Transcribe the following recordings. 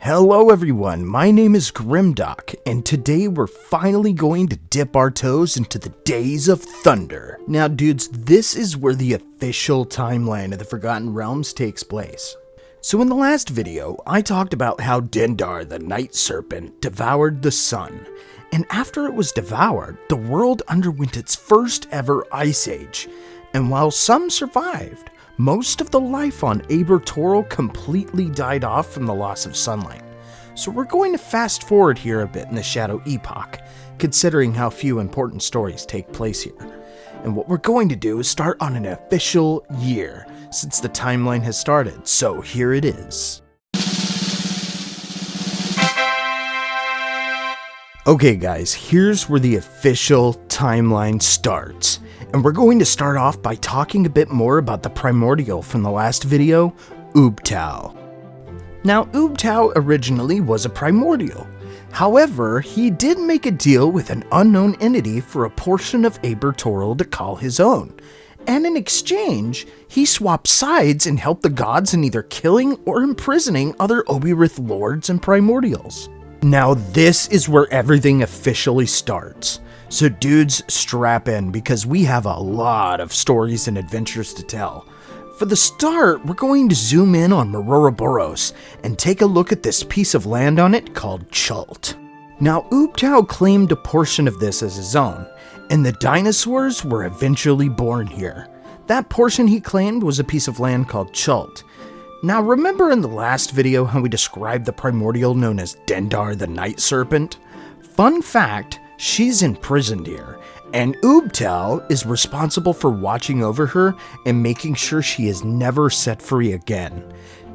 Hello everyone, my name is Grimdock, and today we're finally going to dip our toes into the Days of Thunder. Now dudes, this is where the official timeline of the Forgotten Realms takes place. So in the last video, I talked about how Dendar, the Night Serpent, devoured the sun. And after it was devoured, the world underwent its first ever ice age. And while some survived, most of the life on Aber Toril completely died off from the loss of sunlight. So we're going to fast forward here a bit in the Shadow Epoch, considering how few important stories take place here. And what we're going to do is start on an official year, since the timeline has started, so here it is. Okay guys, here's where the official timeline starts. And we're going to start off by talking a bit more about the primordial from the last video, Ubtao. Now, Ubtao originally was a primordial. However, he did make a deal with an unknown entity for a portion of Aber Toril to call his own. And in exchange, he swapped sides and helped the gods in either killing or imprisoning other Obirith lords and primordials. Now, this is where everything officially starts. So dudes, strap in because we have a lot of stories and adventures to tell. For the start, we're going to zoom in on Ouroboros and take a look at this piece of land on it called Chult. Now, Ubtao claimed a portion of this as his own, and the dinosaurs were eventually born here. That portion he claimed was a piece of land called Chult. Now, remember in the last video how we described the primordial known as Dendar the Night Serpent? Fun fact, she's imprisoned here, and Ubtao is responsible for watching over her and making sure she is never set free again.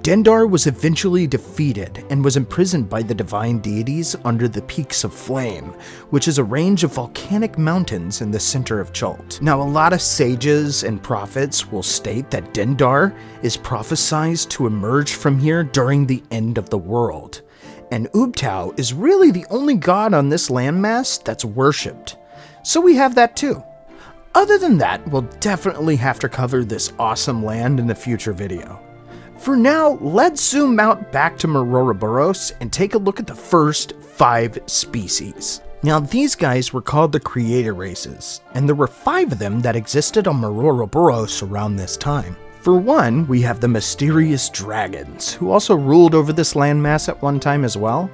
Dendar was eventually defeated and was imprisoned by the divine deities under the Peaks of Flame, which is a range of volcanic mountains in the center of Chult. Now, a lot of sages and prophets will state that Dendar is prophesied to emerge from here during the end of the world. And Ubtao is really the only god on this landmass that's worshipped. So we have that too. Other than that, we'll definitely have to cover this awesome land in a future video. For now, let's zoom out back to Ouroboros and take a look at the first 5 species. Now, these guys were called the Creator races, and there were 5 of them that existed on Ouroboros around this time. For one, we have the mysterious dragons, who also ruled over this landmass at one time as well.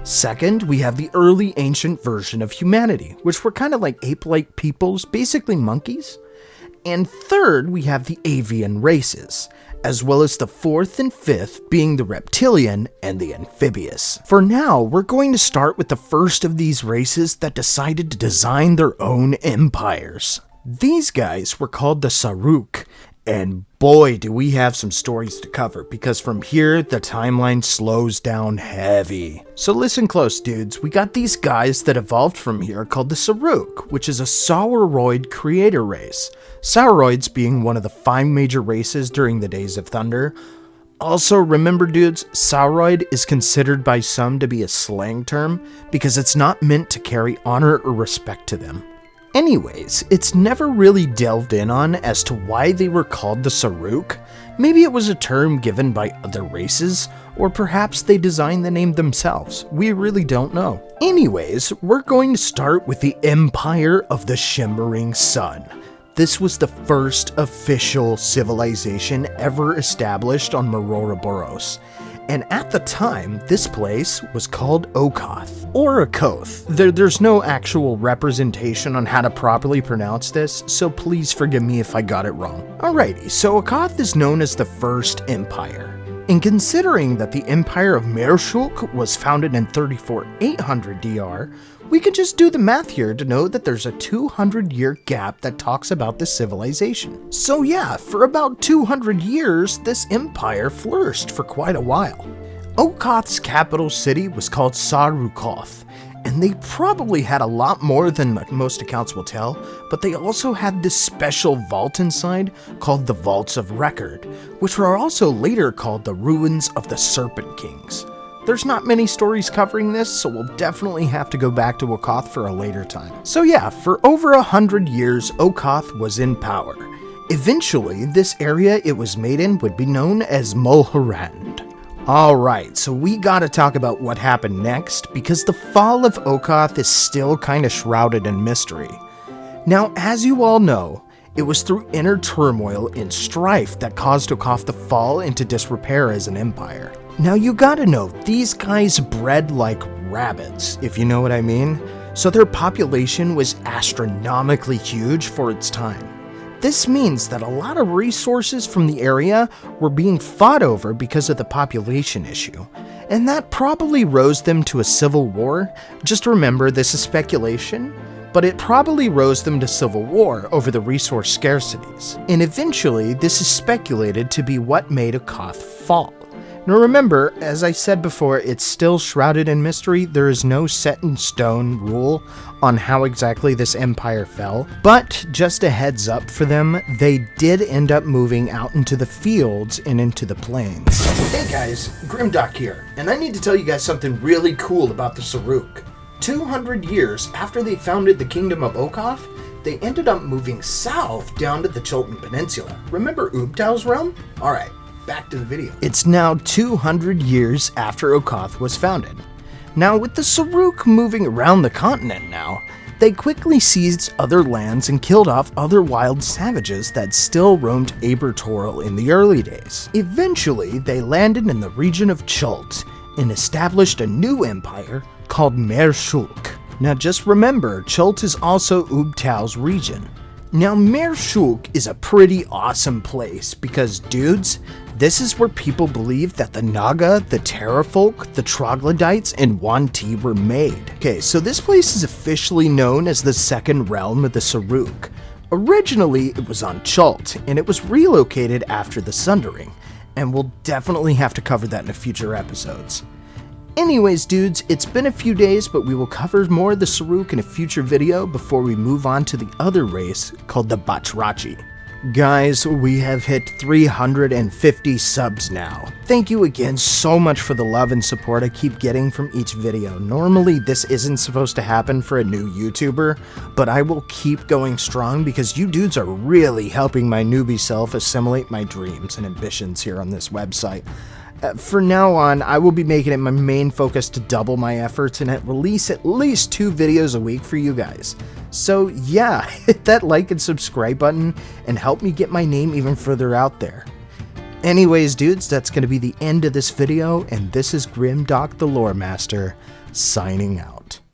Second, we have the early ancient version of humanity, which were kind of like ape-like peoples, basically monkeys. And third, we have the avian races, as well as the 4th and 5th being the reptilian and the amphibious. For now, we're going to start with the first of these races that decided to design their own empires. These guys were called the Sarrukh, and boy do we have some stories to cover, because from here the timeline slows down heavy. So listen close dudes, we got these guys that evolved from here called the Sarrukh, which is a Sauroid Creator race. Sauroids being one of the 5 major races during the Days of Thunder. Also remember dudes, Sauroid is considered by some to be a slang term because it's not meant to carry honor or respect to them. Anyways, it's never really delved in on as to why they were called the Sarrukh. Maybe it was a term given by other races, or perhaps they designed the name themselves. We really don't know. Anyways, we're going to start with the Empire of the Shimmering Sun. This was the first official civilization ever established on Ouroboros. And at the time, this place was called Okoth, or Okoth. There's no actual representation on how to properly pronounce this, so please forgive me if I got it wrong. Alrighty, so Okoth is known as the First Empire. And considering that the Empire of Meul was founded in 34,800 DR, we can just do the math here to know that there's a 200-year gap that talks about this civilization. So yeah, for about 200 years, this empire flourished for quite a while. Okoth's capital city was called Sarrukh, and they probably had a lot more than most accounts will tell, but they also had this special vault inside called the Vaults of Record, which were also later called the Ruins of the Serpent Kings. There's not many stories covering this, so we'll definitely have to go back to Okoth for a later time. So yeah, for over 100 years, Okoth was in power. Eventually, this area it was made in would be known as Mulhorand. Alright, so we gotta talk about what happened next, because the fall of Okoth is still kinda shrouded in mystery. Now, as you all know, it was through inner turmoil and strife that caused Okoth to fall into disrepair as an empire. Now you gotta know, these guys bred like rabbits, if you know what I mean, so their population was astronomically huge for its time. This means that a lot of resources from the area were being fought over because of the population issue, and that probably rose them to a civil war. Just remember, this is speculation, but it probably rose them to civil war over the resource scarcities. And eventually, this is speculated to be what made Okoth fall. Now remember, as I said before, it's still shrouded in mystery. There is no set in stone rule on how exactly this empire fell, but just a heads up for them, they did end up moving out into the fields and into the plains. Hey guys, Grimdock here, and I need to tell you guys something really cool about the Sarrukh. 200 years after they founded the Kingdom of Okoth, they ended up moving south down to the Chult Peninsula. Remember Ubtao's realm? Alright, back to the video. It's now 200 years after Okoth was founded. Now, with the Sarrukh moving around the continent now, they quickly seized other lands and killed off other wild savages that still roamed Abertoril in the early days. Eventually, they landed in the region of Chult and established a new empire called Meul. Now just remember, Chult is also Ubtao's region. Now Meul is a pretty awesome place because, dudes, this is where people believe that the Naga, the Terrafolk, the Troglodytes, and Yuan Ti were made. Okay, so this place is officially known as the second realm of the Sarrukh. Originally, it was on Chult, and it was relocated after the Sundering, and we'll definitely have to cover that in future episodes. Anyways, dudes, it's been a few days, but we will cover more of the Sarrukh in a future video before we move on to the other race called the Batrachi. Guys, we have hit 350 subs now. Thank you again so much for the love and support I keep getting from each video. Normally, this isn't supposed to happen for a new YouTuber, but I will keep going strong because you dudes are really helping my newbie self assimilate my dreams and ambitions here on this website. For now on, I will be making it my main focus to double my efforts and release at least 2 videos a week for you guys. So yeah, hit that like and subscribe button and help me get my name even further out there. Anyways, dudes, that's going to be the end of this video, and this is Grimdock the Lore Master, signing out.